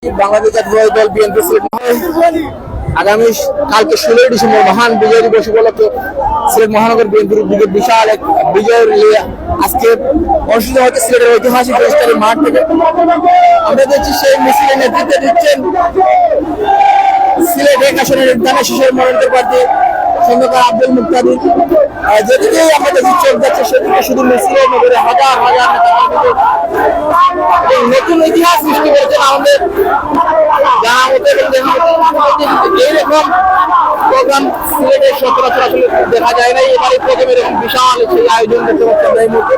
বাংলাদেশ জাতীয়তাবাদী দল বিএনপি আগামী কালকে 16 ডিসেম্বর মহান বিজয় দিবস উপলক্ষে সিলেট মহানগর বিএনপির উদ্যোগে বিশাল এক বিজয় র্যালি আজকে অনুষ্ঠিত হচ্ছে সিলেটের ঐতিহাসিক রেস্টারি মাঠ থেকে। আমরা দেখছি সেই মিছিলে নেতৃত্ব দিচ্ছেন সিলেট 1 আসনের নির্ধারণ শিশুর মনোনীত প্রার্থী খন্দকার আব্দুল মুক্তাদির। যেদিকেই আমরা দেখি চোখ যাচ্ছে সেদিকে শুধু মিছিলের নগরে হাজার হাজার নতুন ইতিহাস সৃষ্টি করেছেন আমাদের জানা মতো এইরকম প্রোগ্রাম সিলেটের সচরাচর আসলে দেখা যায় না। এবারে প্রথম এরকম বিশাল সেই আয়োজন করতে পারছেন এই মুহূর্তে।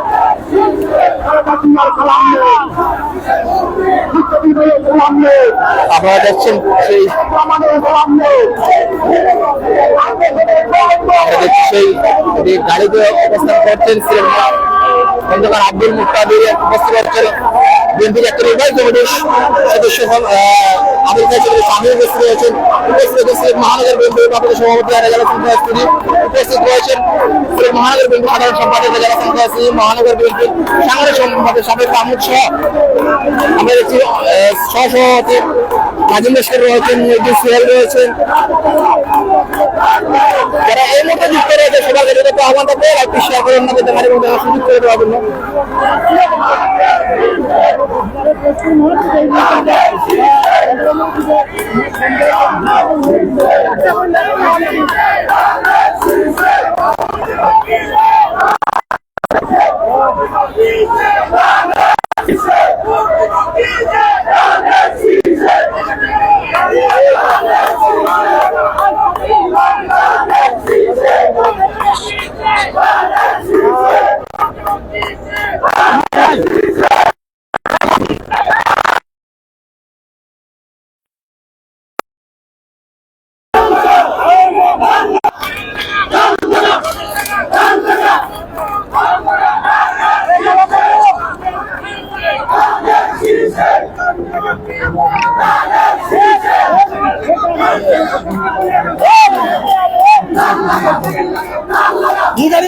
আপনারা দেখছেন সেই গাড়িতে অবস্থান করছেন সিলেট খন্দকার আব্দুল মুক্তাদির উপস্থিত হচ্ছেন বিএনপির একটা নির্বাহী কমিটির সদস্য আবুল কাশেম সামিল উপস্থিত হয়েছেন। উপস্থিত সিলেট মহানগর বিএনপির সভাপতি উপস্থিত রয়েছেন সিলেট মহানগর বিএনপি সাধারণ সম্পাদক মহানগর বিএনপির সাংগঠনিক সম্পাদক সাবেক মাহমুদ সহ আমরা দেখছি সহসভাপতি নাজিম লস্কর রয়েছেন, সোহেল রয়েছেন, যারা এই মুহূর্তে যুক্ত রয়েছে সবাইকে যদি আহ্বান থাকবে লাইভটি শেয়ার করে অন্যদের দেখার এবং দেখার সুযোগ করে দেওয়ার জন্য।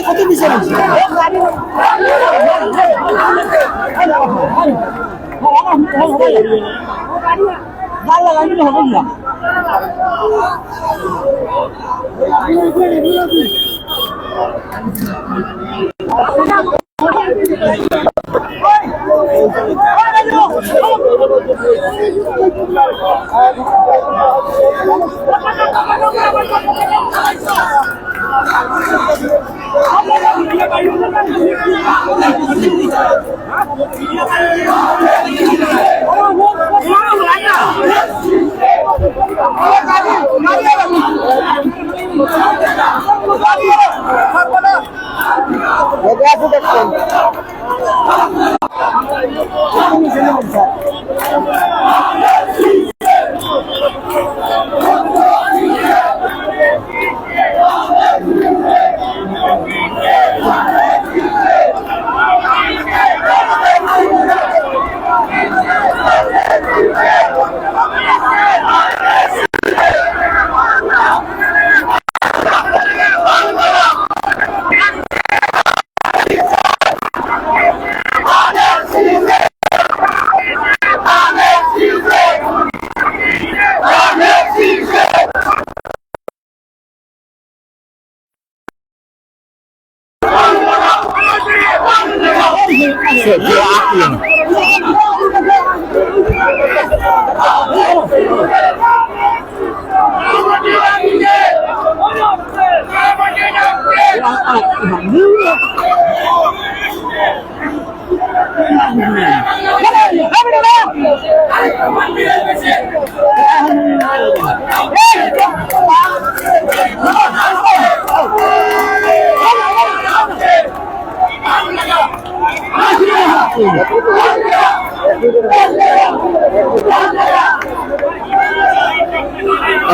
কত বিষয়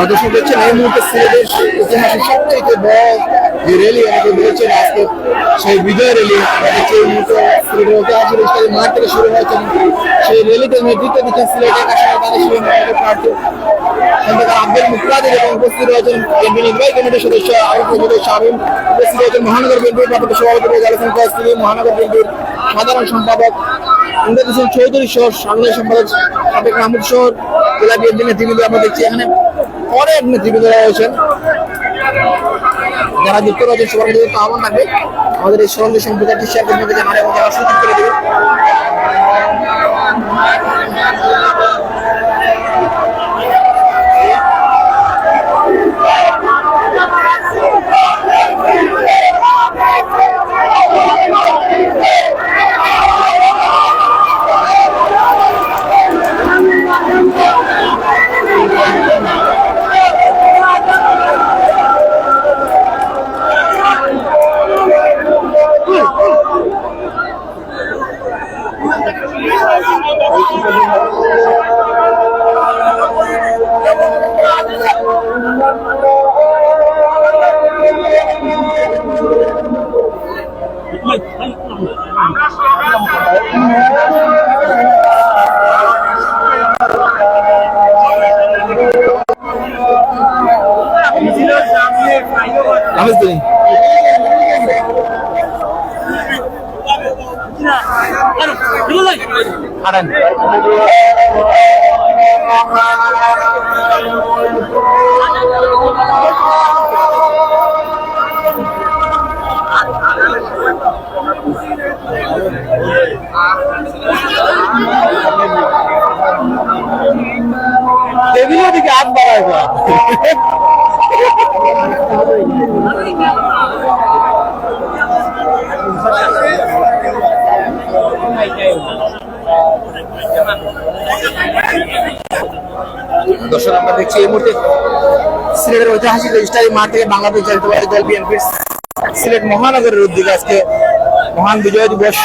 দর্শক দেখছেন এই মুহূর্তে সিলেটের ইতিহাসের সবচেয়ে বড় যে র্যালি আমাকে বলেছেন আজকে সেই বিজয় র্যালি এই মুহূর্তে সিলেটের ঐতিহাসিক রেস্টারি মাঠ থেকে শুরু হয়েছে। সেই র্যালিতে নেতৃত্ব দিচ্ছেন সিলেটের প্রার্থী খন্দকার আব্দুল মুক্তাদির এবং উপস্থিত রয়েছেন বিএনপি নির্বাহী কমিটির সদস্য আবুল শামীম, উপস্থিত রয়েছেন মহানগর বিএনপির সভাপতি মহানগর বিএনপির সাধারণ সম্পাদক ইমদাদ হোসেন চৌধুরী সহ সাংগঠনিক সম্পাদক সাবেক মাহমুদ সহ জেলা বিএনপি নেতৃবৃন্দ আমরা দেখছি এখানে অনেক নেতৃবৃন্দরা রয়েছেন যারা যুক্ত রয়েছেন। সবার কাছে আহ্বান থাকবে আমাদের এই সরঞ্জাম সম্প্রচারটি শেয়ার করে জানার এবং যারা সুযোগ করে দেবে। টেবিলের দিকে হাত বাড়ায় দর্শক আমরা দেখছি এই মুহূর্তে সিলেটের ঐতিহাসিক রেজিস্ট্রারি মাঠ থেকে বাংলাদেশ জাতীয়তাবাদী দল বিএনপির সিলেট মহানগরের উদ্যোগে আজকে মহান বিজয় দিবস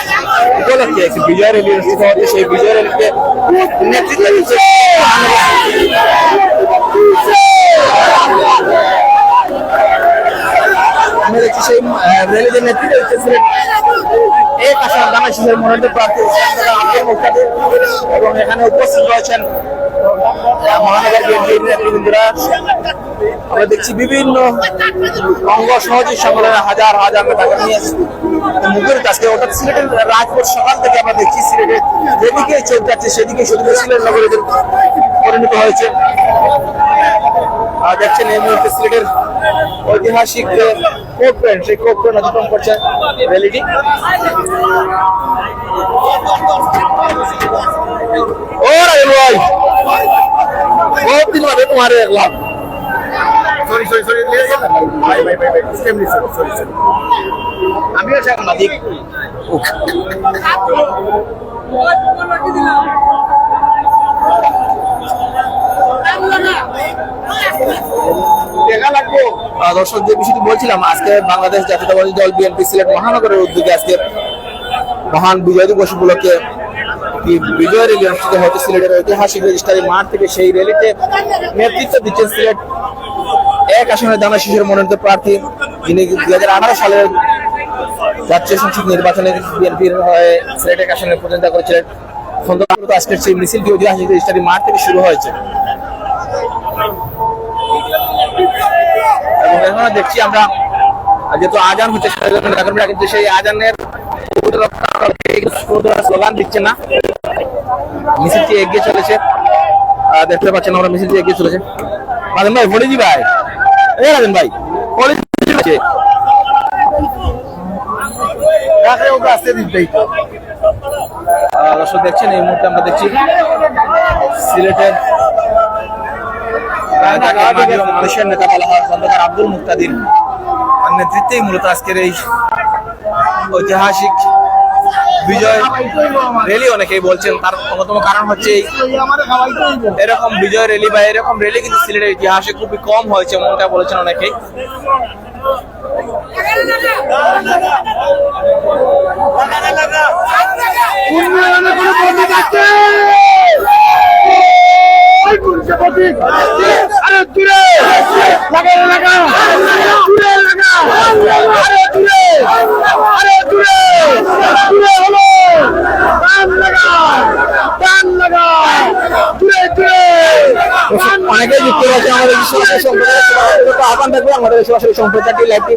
উপলক্ষে একটি বিজয় র্যালি অনুষ্ঠিত হচ্ছে। সেই বিজয় র্যালিতে নেতৃত্ব দিচ্ছে আমরা দেখছি সেই র্যালিতে নেতৃত্ব দিচ্ছে সিলেট এক আসন দানা শীষের মনোনীত প্রার্থী আব্দুল মুক্তাদির এবং এখানে উপস্থিত রয়েছেন মহানগর বিএনপির নেতৃবৃন্দরা। আমরা দেখছি বিভিন্ন অঙ্গ সহযোগী সংগঠনের হাজার হাজার নেতাকে নিয়ে মুখরিত আজকে অর্থাৎ সিলেটের রাজপথ সকাল থেকে আমরা দেখছি সিলেটের যেদিকে চোখ যাচ্ছে সেদিকে শুধু সিলেট নগরীতে পরিণত হয়েছে। দেখছেন এই মুহূর্তে সিলেটের ঐতিহাসিক কোর্ট প্যান্ট সেই কোর্ট প্যান্ট অতিক্রম করছে র্যালিটি। ও রাজু ভাই বহুত দিন বাদে তোমার দেখলাম। আমিও সাংবাদিক। দর্শক যে বিষয়টি বলছিলাম আজকে বাংলাদেশ জাতীয়তাবাদী দল বিএনপি সিলেট মহানগরের উদ্যোগে আজকে মহান বিজয় দিবস উপলক্ষে বিজয় র্যালি অনুষ্ঠিত হচ্ছে সিলেটের ঐতিহাসিক রেজিস্ট্রারি মাঠ থেকে। সেই র্যালিতে নেতৃত্ব দিচ্ছেন সিলেট এক আসনের দানা শীষের মনোনীত প্রার্থী যিনি 2018 সালের জাতীয় সংসদ নির্বাচনে বিএনপির হয়ে সিলেট এক আসনে প্রতিদ্বন্দ্বিতা করেছিলেন। আজকের সেই মিছিলটি ঐতিহাসিক রেজিস্ট্রারি মাঠ থেকে শুরু হয়েছে এবং এখানে দেখছি আমরা যেহেতু আজান হচ্ছে কিন্তু সেই আজানের স্লোগান দিচ্ছে না, মিছিলটি এগিয়ে চলেছে। দেখতে পাচ্ছেন আমরা মিছিলটি এগিয়ে চলেছে। রাজেন ভাই ভোটেজি ভাই রাজেন ভাই দর্শক দেখছেন এই মুহূর্তে আমরা দেখছি সিলেটের দেশের নেতা বলা হয় খন্দকার আব্দুল মুক্তাদির নেতৃত্বেই মূলত আজকের এই ঐতিহাসিক বিজয় র্যালি অনেকেই বলছেন। তার অন্যতম কারণ হচ্ছে এরকম বিজয় র্যালি বা এরকম র্যালি কিন্তু সিলেটের ইতিহাসে খুবই কম হয়েছে মনটা বলেছেন অনেকেই। অনেকেই যুক্ত রয়েছে আমাদের আহ্বান থাকবে আমাদের সরাসরি সম্প্রচারটি লাইভটি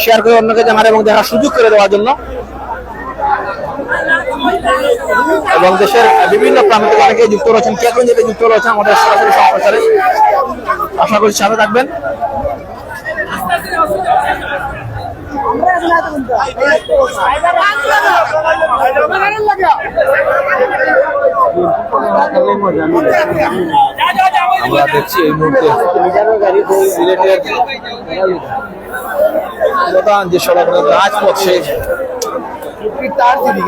শেয়ার করে অন্যকে জানার এবং দেখার সুযোগ করে দেওয়ার জন্য। এবং দেশের বিভিন্ন প্রান্ত থেকে অনেকে যুক্ত রয়েছেন, কে কোন জায়গায় যুক্ত রয়েছেন আমাদের সরাসরি সম্প্রচারে। আশা করছি সাথে থাকবেন। আমরা দেখছি এই মুহূর্তে সিলেটের প্রধান যে সড়ক রাজপথ, সেই রাজপথে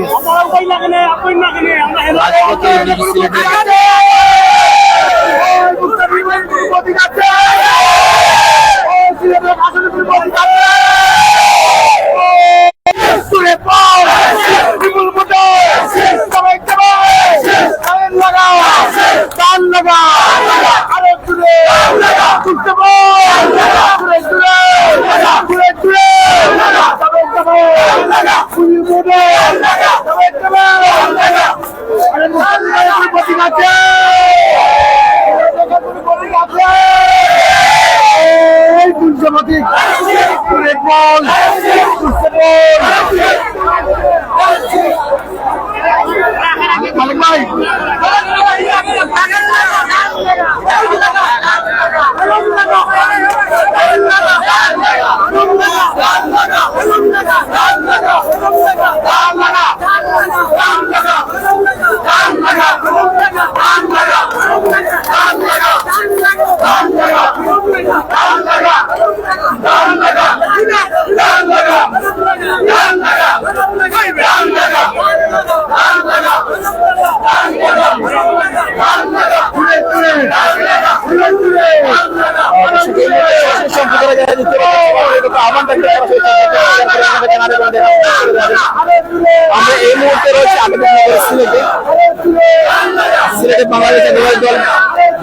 আমরা এই মুহূর্তে রয়েছে সিলেটে বাংলাদেশের বিরোধী দল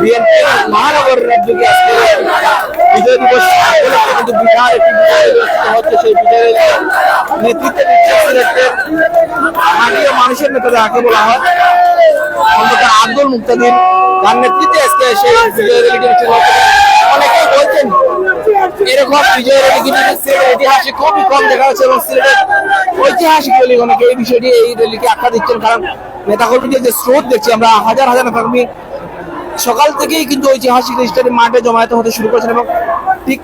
বিএনপি মহানগর রাজ্যকে আজকে বিজয় দিবস কিন্তু বিশাল একটি বিজয় হচ্ছে। সেই বিজয়ের নেতৃত্বে দিচ্ছে সিলেটের স্থানীয় মানুষের নেতা যাকে বলা হয় খন্দকার আব্দুল মুক্তাদির, তার নেতৃত্বে আজকে সেই বিজয় র্যালিটি শুরু হচ্ছে। অনেকেই বলছেন এরকম বিজয় র্যালি কিন্তু সিলেটের ইতিহাসে খুবই কম দেখা যাচ্ছে এবং সিলেটের ঐতিহাসিক বলে অনেকে এই বিষয়টি এই র্যালিকে আখ্যা দিচ্ছেন। কারণ নেতাকর্মীদের যে স্রোত দেখছি আমরা, হাজার হাজার নেতাকর্মী সকাল থেকেই কিন্তু ঐতিহাসিক স্টেডিয়াম মাঠে জমায়েত হতে শুরু করেছেন এবং ঠিক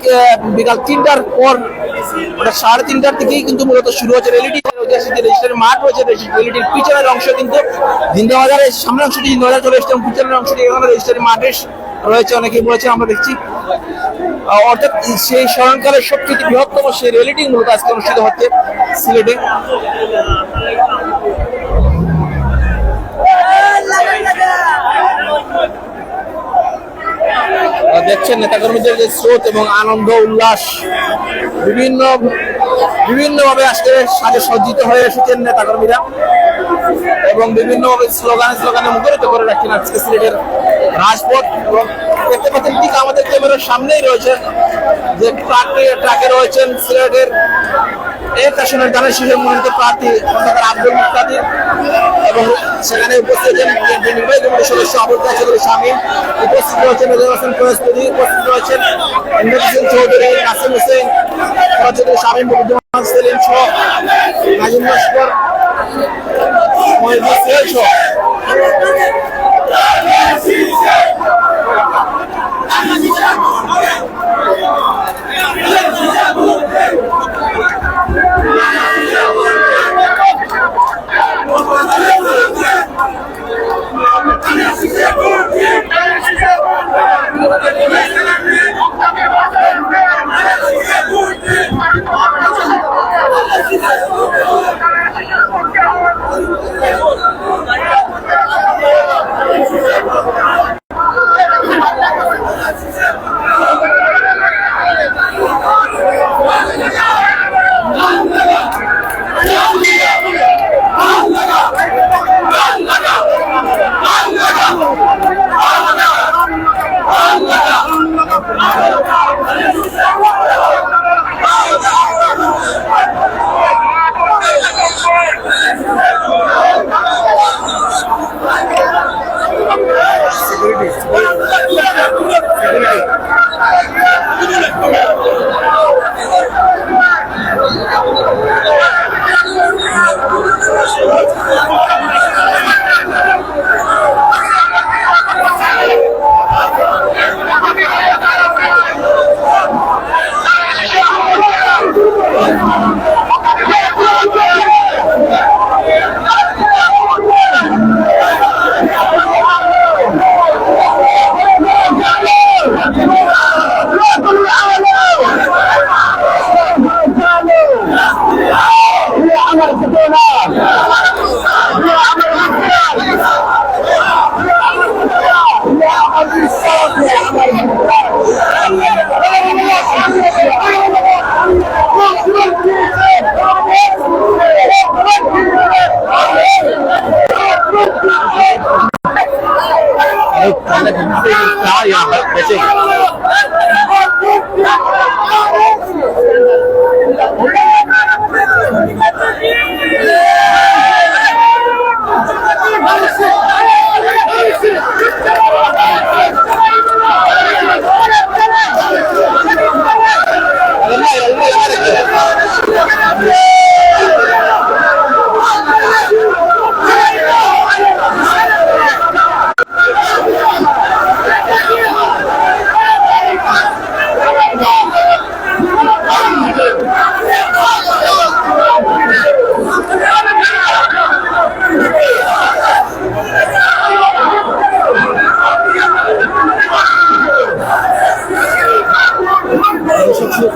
বিকাল 3টার পর 3:30টার দিকেই কিন্তু মূলত শুরু হচ্ছে র্যালিটি। ঐতিহাসিক যে রেজিস্ট্রারি মাঠ রয়েছে, র্যালিটির পিছনের অংশ কিন্তু জিন্দাবাজারের সামনের অংশটি জিন্দাবাজার চলে এসছে এবং পিছনের অংশটি এখানে রেজিস্ট্রারি মাঠে রয়েছে। অনেকেই বলেছে আমরা দেখছি, অর্থাৎ সেই স্মরণকালের সবচেয়ে বৃহত্তম সেই র্যালিটি মূলত আজকে অনুষ্ঠিত হচ্ছে সিলেটে। দেখছেন নেতাকর্মীদের যে স্রোত এবং আনন্দ উল্লাস, বিভিন্নভাবে আজকে সাজে সজ্জিত হয়ে এসেছেন নেতাকর্মীরা এবং বিভিন্নভাবে স্লোগানে মুখরিত করে রাখছেন আজকে সিলেটের রাজপথ। এবং দেখতে পাচ্ছেন ঠিক আমাদের ক্যামেরার সামনেই রয়েছে যে ট্রাকে রয়েছেন সিলেটের এক আসনের ধানের শীষের মনোনীত প্রার্থী খন্দকার আব্দুল মুক্তাদির এবং সেখানে উপস্থিত আছেন বিএনপি নির্বাহী কমিটির সদস্য আবুল কাশেম চৌধুরী শামীম, উপস্থিত রয়েছেন মেজর হোসেন ফয়েজপুরি, উপস্থিত রয়েছেন ইমরান হোসেন চৌধুরী, নাসিম হোসেন চৌধুরী, শামীম মুজিবুর সেলিম সহ নাজিম লস্কর, মহিবুল সিরাজ সহ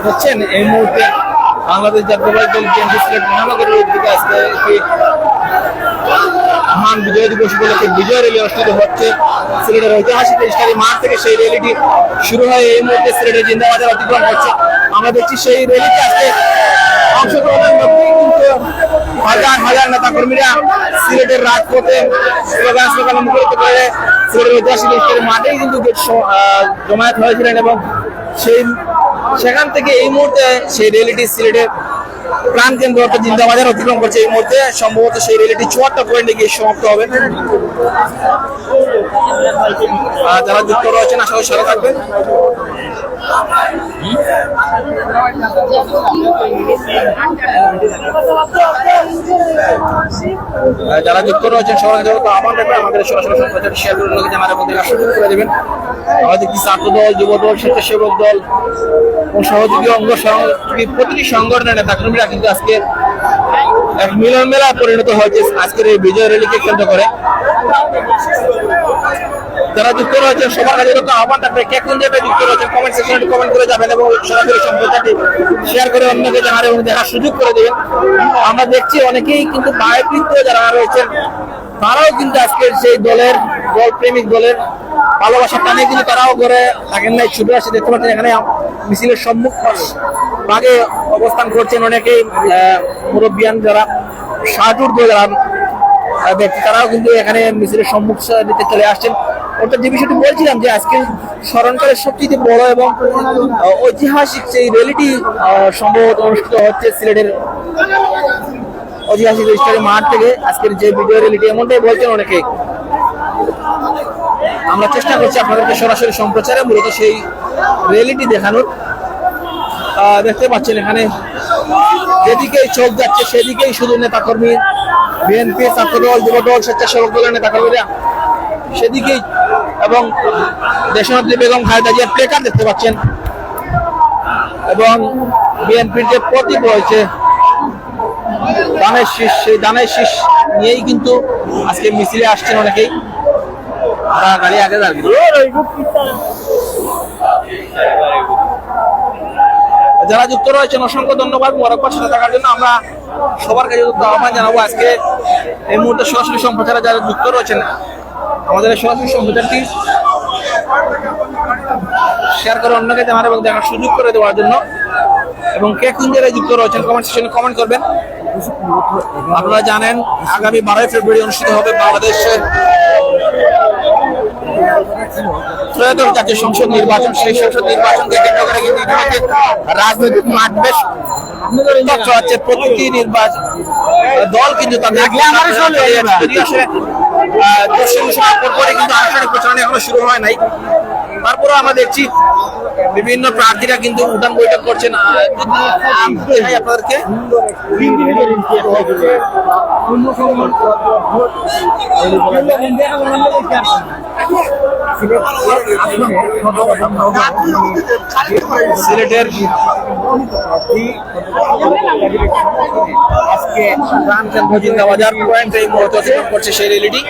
হচ্ছেন এই মুহূর্তে বাংলাদেশ জাতীয়তাবাদী দল বিএনপি সিলেট মহানগরের উদ্যোগে আজকে একটি মহান বিজয় দিবস উপলক্ষে বিজয় র্যালি অনুষ্ঠিত হচ্ছে সিলেটের ঐতিহাসিক ইস্টারি মাঠ থেকে। সেই র্যালিটি শুরু হয় এই মুহূর্তে সিলেটের জিন্দাবাজার অতিক্রম করছে। আমরা দেখছি সেই র্যালিতে আজকে অংশগ্রহণের মধ্যে কিন্তু হাজার হাজার নেতা কর্মীরা সিলেটের রাজপথে স্লোগান মুখরিত করে সিলেটের ঐতিহাসিক ইস্টারি মাঠেই কিন্তু জমায়েত হয়েছিলেন এবং সেখান থেকে এই মুহূর্তে সেই র্যালিটি সিলেটের প্রাণ কেন্দ্র অর্থাৎ জিন্দাবাজার অতিক্রম করছে। এই মুহূর্তে সম্ভবত সেই র্যালিটি ৭৪ পয়েন্টে গিয়ে সমাপ্ত হবে। যারা যুক্ত রয়েছেন আশা করি সাথে থাকবেন। যারা যুক্ত রয়েছেন সবাই আহ্বান রাখবেন আমাদের সরাসরি সম্প্রচার শেয়ার করে লোক জানার মধ্যে সুযোগ করে দেবেন। আমাদের কি ছাত্র দল, যুব দল, স্বেচ্ছাসেবক দল ও সহযোগী অঙ্গ সহযোগী প্রতিটি সংগঠনের নেতা কর্মীরা কিন্তু আজকে এক মিলন মেলা পরিণত হয়েছে আজকের এই বিজয় র্যালিকে কেন্দ্র করে। যারা যুক্ত রয়েছেন সবার কাছে আহ্বান থাকবে কে কোন জায়গায় যুক্ত রয়েছেন কমেন্ট সেকশনে কমেন্ট করে যাবেন এবং সরাসরি সম্প্রচারটি শেয়ার করে অন্যকে জানার এবং দেখার সুযোগ করে দেবেন। আমরা দেখছি অনেকেই কিন্তু বায়বৃত্ত যারা রয়েছেন তারাও কিন্তু আজকের সেই দলের প্রেমিক দলের ভালোবাসার টানে কিন্তু তারাও করে থাকেন নাই, ছুটে আসে। দেখতে পাচ্ছেন এখানে মিছিলের সম্মুখ ভাগে অবস্থান করছেন অনেকেই মুরব্বিয়ান যারা ষাটঊর্ধ্ব যারা ব্যক্তি তারাও কিন্তু এখানে মিছিলের সম্মুখ দিতে চলে আসছেন। অর্থাৎ যে বিষয়টি বলছিলাম যে আজকে স্মরণকালের সবচেয়ে বড় এবং ঐতিহাসিক সেই র্যালিটি সম্ভবত অনুষ্ঠিত হচ্ছে সিলেটের ঐতিহাসিক ইস্টারি মাঠ থেকে। আজকের যে বিজয় র্যালিটি এমনটাই বলছেন অনেকে। আমরা চেষ্টা করছি আপনাদেরকে সরাসরি সম্প্রচারে মূলত সেই র্যালিটি দেখানোর। দেখতে পাচ্ছেন এখানে যেদিকেই চোখ যাচ্ছে সেদিকেই শুধু নেতাকর্মী, বিএনপি, ছাত্রদল, যুবদল, স্বেচ্ছাসেবক দলের নেতাকর্মীরা সেদিকেই এবং দেশনেত্রী বেগম খালেদা জিয়ার প্লেকার্ড দেখতে পাচ্ছেন এবং বিএনপির যে প্রতীক রয়েছে ধানের শীষ, সেই ধানের শীষ নিয়েই কিন্তু আজকে মিছিলে আসছেন অনেকেই। গাড়ি আগে যারা যুক্ত রয়েছেন অসংখ্য ধন্যবাদ মোবারকবাদ সাথে থাকার জন্য। আমরা সবার কাছে আহ্বান জানাবো আজকে এই মুহূর্তে সরাসরি সম্প্রচারে যারা যুক্ত রয়েছেন আমাদের সরাসরি সম্প্রচারটি শেয়ার করে অন্যকে জানার এবং দেখার সুযোগ করে দেওয়ার জন্য এবং কে কোন জায়গায় যুক্ত রয়েছেন কমেন্ট সেকশনে কমেন্ট করবেন। আপনারা জানেন আগামী 12 ফেব্রুয়ারি অনুষ্ঠিত হবে বাংলাদেশের ত্রয়োদশ জাতীয় সংসদ নির্বাচন। সেই সংসদ নির্বাচনকে কেন্দ্র করে কিন্তু রাজনৈতিক মাঠ বেশ হচ্ছে। প্রতিটি নির্বাচন দল কিন্তু তাদের কিন্তু আনুষ্ঠানিক প্রচারণা এখনো শুরু হয় নাই। তারপরেও আমরা দেখছি বিভিন্ন প্রার্থীরা কিন্তু উঠান বৈঠক করছেন। আপনাদেরকে সিলেটের আজকে প্রাণকেন্দ্র জিন্দাবাজার পয়েন্ট এই মুহূর্তে অতিক্রম করছে সেই র্যালিটি।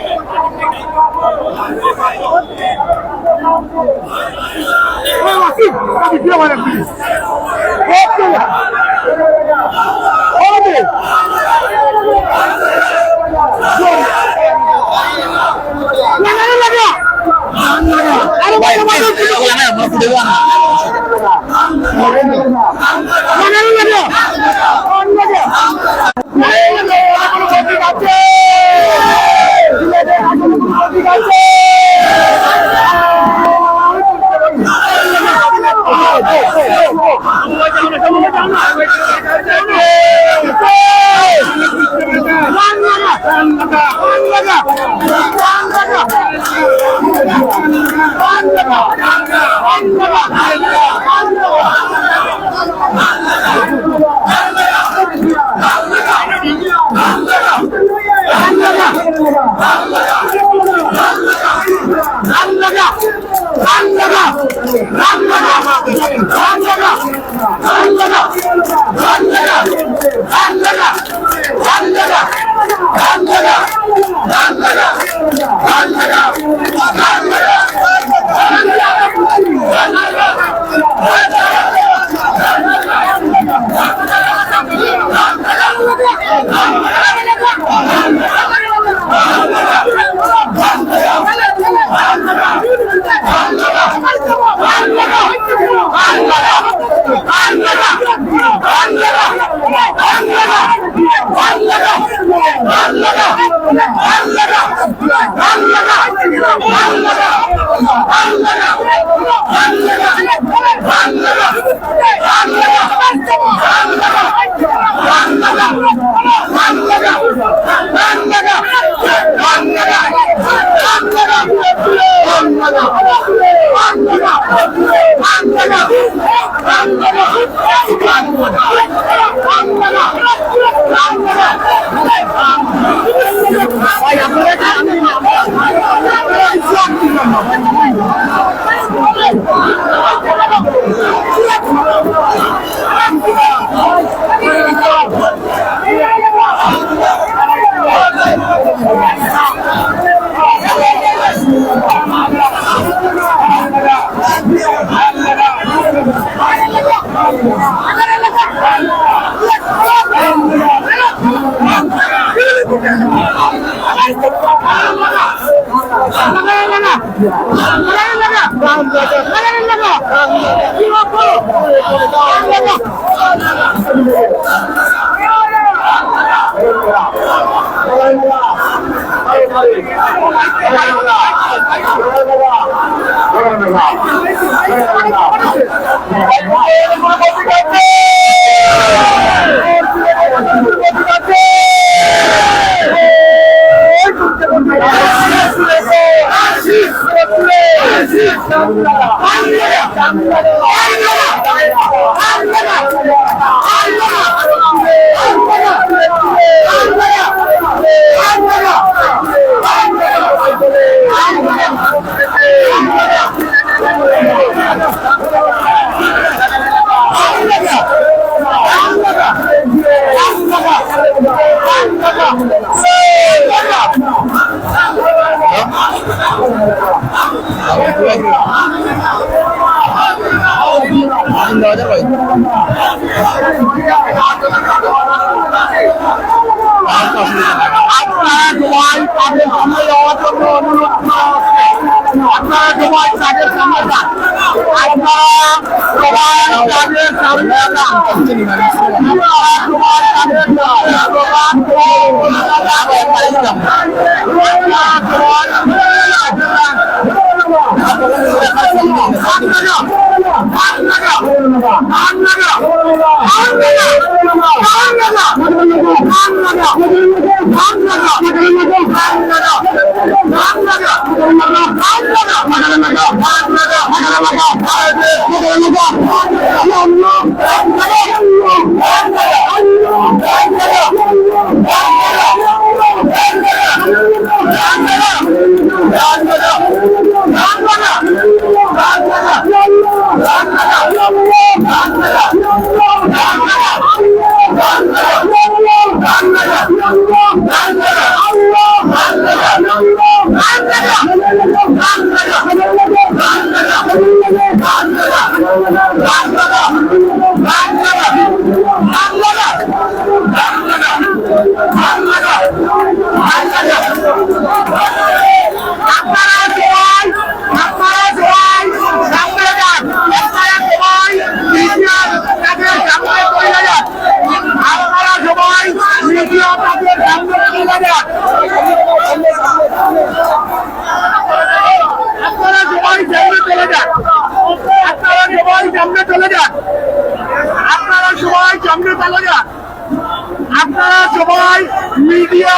Allah মিডিয়া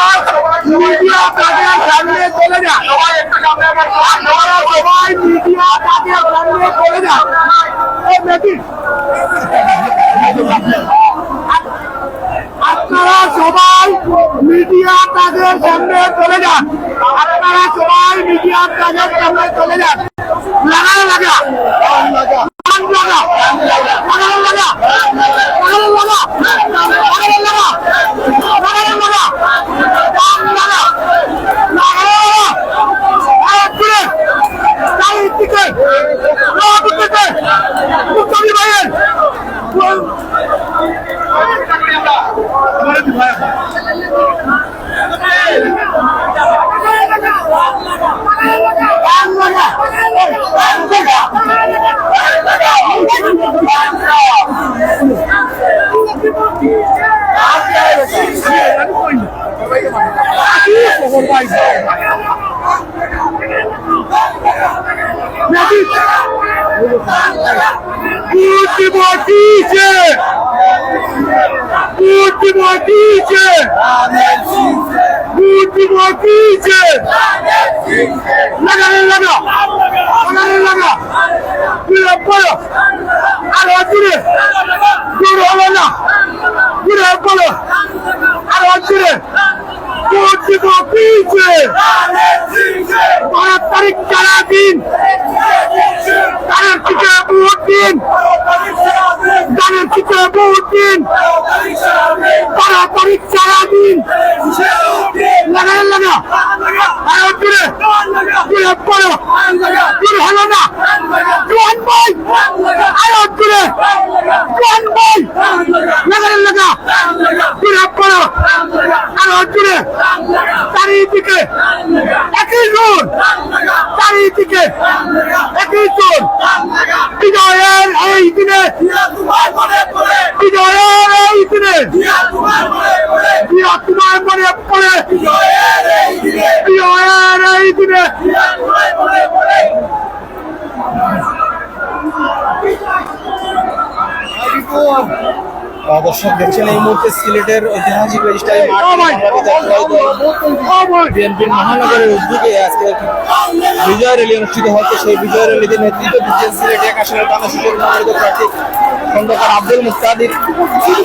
মিডিয়া তাদের সামনে চলে যান, সবাই মিডিয়া তাদের সামনে চলে যান। আপনারা সবাই মিডিয়া তাদের সামনে চলে যান, আপনারা সবাই মিডিয়া তাদের সামনে চলে যান। লাগানো লাগা লাগা লাগা লাগানো লাগা লাগানো লাগা লাগানো লাগা লাগানো লাগা লাগা লাগানো আরে চারিদিকে চারিদিকে মুক্তি ভাইয়ের তারিখ সারা দিন তাদের থেকে বহুত দিন তাদের থেকে বহুত দিন 12 তারিখ সারা দিন লাগানো লাগা আরো দূরে দূরে পড়ো দূর হলো না জোয়ান ভাই আরো দূরে জোয়ান ভাই লাগানো লাগা দূরে পড়ো আরো দূরে চারিদিকে একই জোর চারিদিকে একই জোর বিজয়ের এই দিনে বিজয়ের এই দিনে তোমার মনে পড়ে বিজয়ের এই দিনে দর্শক দেখছেন এই মুহূর্তে সিলেটের ঐতিহাসিক রেজিস্ট্রারি বিএনপির মহানগরের উদ্যোগে আজকে বিজয় র্যালি অনুষ্ঠিত হচ্ছে। সেই বিজয় র্যালিতে নেতৃত্ব দিচ্ছেন সিলেট 1 আসনের বাংলাদেশের মনোনীত প্রার্থী খন্দকার আব্দুল মুক্তাদির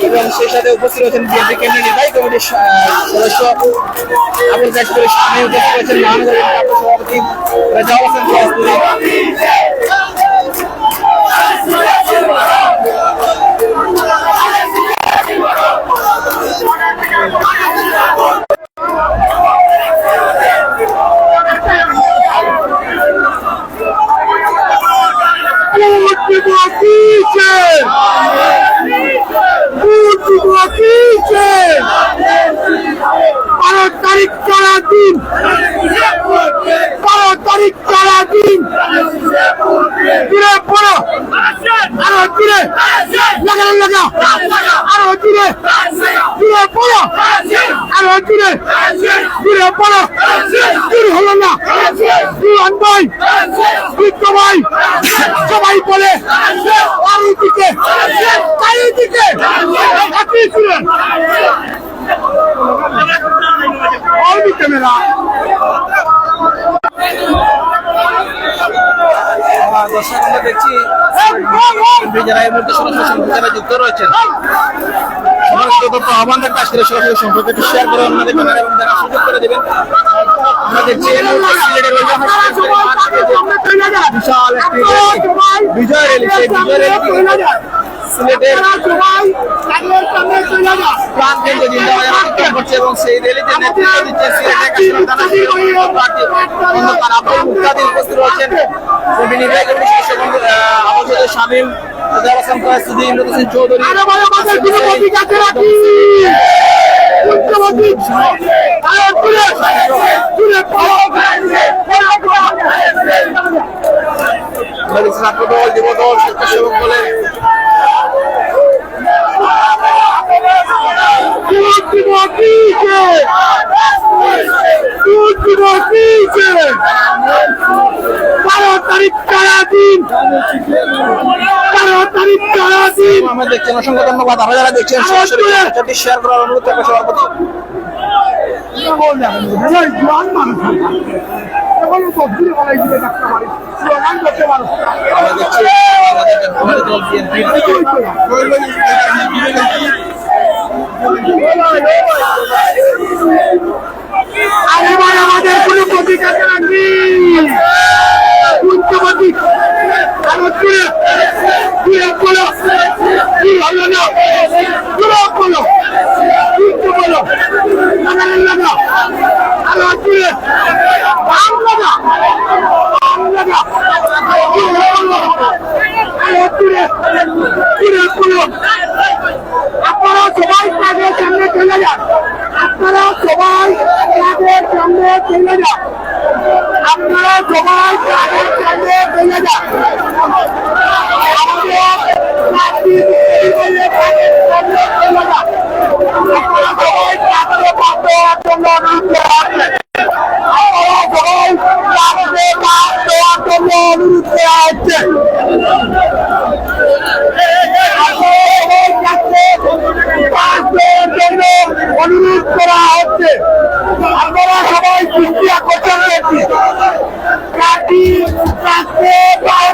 এবং সেই সাথে উপস্থিত হয়েছেন বিএনপি কেন্দ্রীয় নির্বাহী কমিটির সদস্য আবুল কাশিমের সামনে উপস্থিত হয়েছেন মহানগরের সভাপতি রেজাউল হাসান ফিয়াজপুরি। তারিখ সারা দিন 12 তারিখ সারা দিন দূরে পড়ো আরো দূরে লাগানো লাগা আরো দূরে দূরে পড়ো আরো দূরে দূরে পড়ো দূর হলো না জোয়ান ভাই বৃদ্ধ ভাই সবাই বলে চারিদিকে চারিদিকে একই দূরে দর্শক আমরা দেখছি যারা এই মুহূর্তে সরাসরি সম্প্রচারে যুক্ত রয়েছেন আহ্বান থাকবে আজকের সরাসরি সম্প্রচারটি শেয়ার করে অন্যদের জানার এবং দেখার সুযোগ করে দেবেন। আমরা দেখছি বিশাল একটি বিজয় র্যালি, সেই বিজয় র্যালি সিলেটের প্রাণকেন্দ্রে জিন্দাবাদ করছে এবং সেই রেলিতে নেতৃত্ব দিচ্ছে সিলেট খন্দকার আব্দুল মুক্তাদির উপস্থিত রয়েছেন নির্বাহী কমিটির সদস্য আবুল সদর শামীম রেজাউল হাসান ফিয়াজপুরি ইমরান হোসেন চৌধুরী ছাত্রদল যুবদল স্বেচ্ছাসেবক বলে আমরা দেখছেন। অসংখ্য ধন্যবাদ। আপনারা যারা দেখছেন সরাসরি শেয়ার করার অনুরোধ থাকবে সভাপতি আমরা দেখছি আমাদের দল বিএনপি আমাদের কোনো প্রতিকার রাখবি উচ্চপতি কি হলো না বলো বলো আপনারা সবাই কাজের সামনে চলে যান আপনারা সবাই কাজের সামনে চলে যান আপনারা সবাই কাজের সামনে চলে যান আপনারা সবাই কাজে পাঠ দেওয়ার জন্য অনুরোধ করা হচ্ছে আপনারা সবাই কাজে পাঠ দেওয়ার জন্য অনুরোধ করা হচ্ছে অনুরোধ করা হচ্ছে আপনারা সবাই দৃষ্টি আকর্ষণ করছি কাটি রাখতে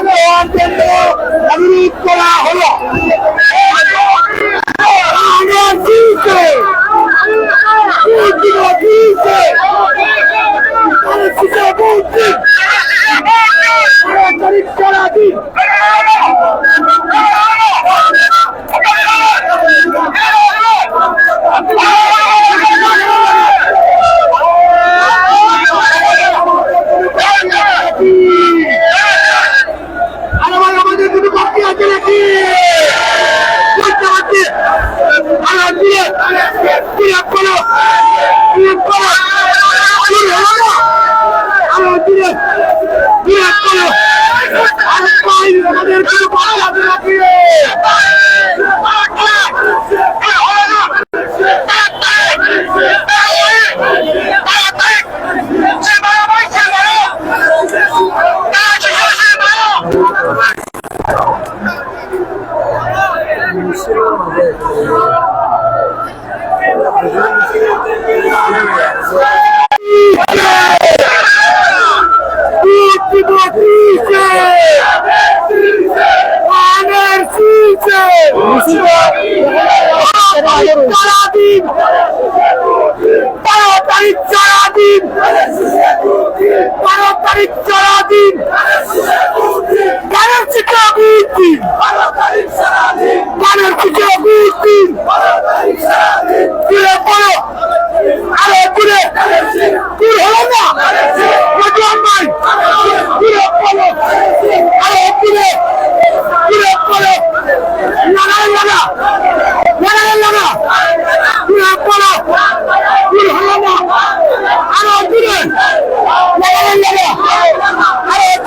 দেওয়ার জন্য অনুরোধ করা হলো আমাদের দুটো বাকি আছে নাকি আমাদের কোনো বাকি আছে নাকি আরে